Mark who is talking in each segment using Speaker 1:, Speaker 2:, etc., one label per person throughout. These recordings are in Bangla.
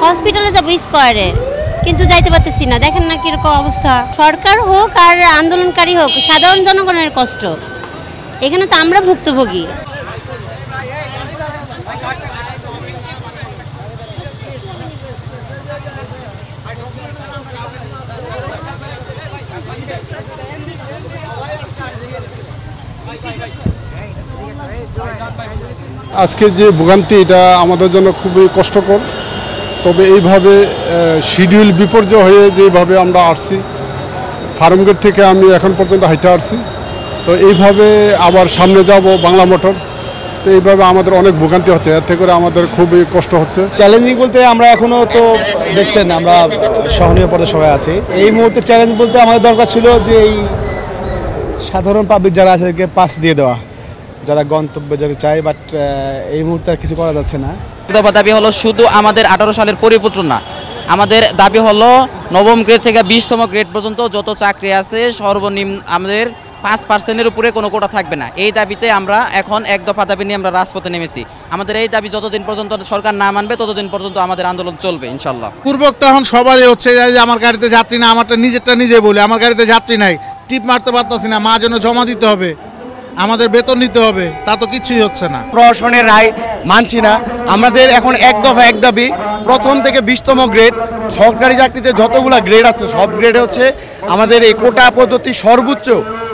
Speaker 1: হসপিটালে যাবো স্কয়ারে, কিন্তু যাইতে পারতেছি না। দেখেন না কিরকম অবস্থা। সরকার হোক আর আন্দোলনকারী হোক, সাধারণ জনগণের কষ্ট। এখানে তো আমরা ভুক্তভোগী।
Speaker 2: আজকে যে ভোগান্তি, এটা আমাদের জন্য খুবই কষ্টকর। তবে এইভাবে শিডিউল বিপর্যয় হয়ে যেভাবে আমরা আসছি, ফার্মগেট থেকে আমি এখন পর্যন্ত হাইটে আসছি, তো এইভাবে আবার সামনে যাব বাংলা মোটর, তো এইভাবে আমাদের অনেক ভোগান্তি হচ্ছে। এর থেকে করে আমাদের খুবই কষ্ট হচ্ছে।
Speaker 3: চ্যালেঞ্জিং বলতে আমরা এখনও তো দেখছেন আমরা সহনীয় পদে সবাই আছি। এই মুহূর্তে চ্যালেঞ্জ বলতে আমাদের দরকার ছিল যে এই সাধারণ পাবলিক যারা আছে তাদেরকে পাস দিয়ে দেওয়া, যারা গন্তব্যে যেতে চায়, বাট এই মুহূর্তে আর কিছু করা যাচ্ছে না।
Speaker 4: দাবি হলো শুধু আমাদের 18 সালের পরিপত্র না, আমাদের দাবি হলো নবম গ্রেড থেকে 20তম গ্রেড পর্যন্ত যত চাকরি আছে সর্বনিম্ন আমাদের 5%-এর উপরে কোনো কোটা থাকবে না। এই দাবিতে আমরা এখন এক দফা দাবি নিয়ে আমরা রাজপথে নেমেছি। আমাদের এই দাবি যতদিন পর্যন্ত সরকার না মানবে ততদিন পর্যন্ত আমাদের আন্দোলন চলবে ইনশাল্লাহ।
Speaker 5: পূর্বক এখন সবারই হচ্ছে যে আমার গাড়িতে যাত্রী না, আমারটা নিজেরটা নিজে বলে আমার গাড়িতে যাত্রী নাই, টিপ মারতে পারতাছি না, মা জন্য জমা দিতে হবে, আমাদের বেতন নিতে হবে, তা তো কিছুই হচ্ছে না।
Speaker 3: প্রশাসনের রায় মানছি না। আমাদের এখন এক দফা এক দাবি, প্রথম থেকে 20তম গ্রেড সরকারি চাকরিতে যতগুলা গ্রেড আছে সব গ্রেডে হচ্ছে আমাদের এই কোটা পদ্ধতি সর্বোচ্চ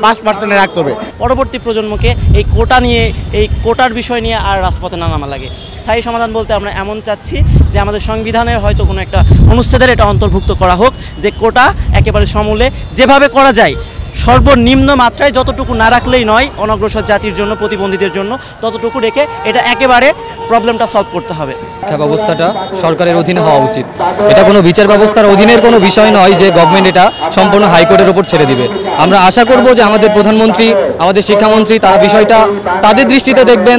Speaker 3: 5% রাখতে হবে।
Speaker 6: পরবর্তী প্রজন্মকে এই কোটা নিয়ে, এই কোটার বিষয় নিয়ে আর রাজপথে না নামা লাগে। স্থায়ী সমাধান বলতে আমরা এমন চাচ্ছি যে আমাদের সংবিধানের হয়তো কোনো একটা অনুচ্ছেদের এটা অন্তর্ভুক্ত করা হোক, যে কোটা একেবারে সমূলে যেভাবে করা যায় সর্বনিম্ন মাত্রায়, যতটুকু না রাখলেই নয় অনগ্রসর জাতির জন্য, প্রতিবন্ধীদের জন্য, ততটুকু রেখে এটা একেবারে প্রবলেমটা সলভ করতে হবে।
Speaker 7: শিক্ষা ব্যবস্থাটা সরকারের অধীনে হওয়া উচিত। এটা কোনো বিচার ব্যবস্থার অধীনের কোনো বিষয় নয় যে গভর্নমেন্ট এটা সম্পূর্ণ হাইকোর্টের উপর ছেড়ে দিবে। আমরা আশা করব যে আমাদের প্রধানমন্ত্রী, আমাদের শিক্ষামন্ত্রী তারা বিষয়টা তাদের দৃষ্টিতে দেখবেন।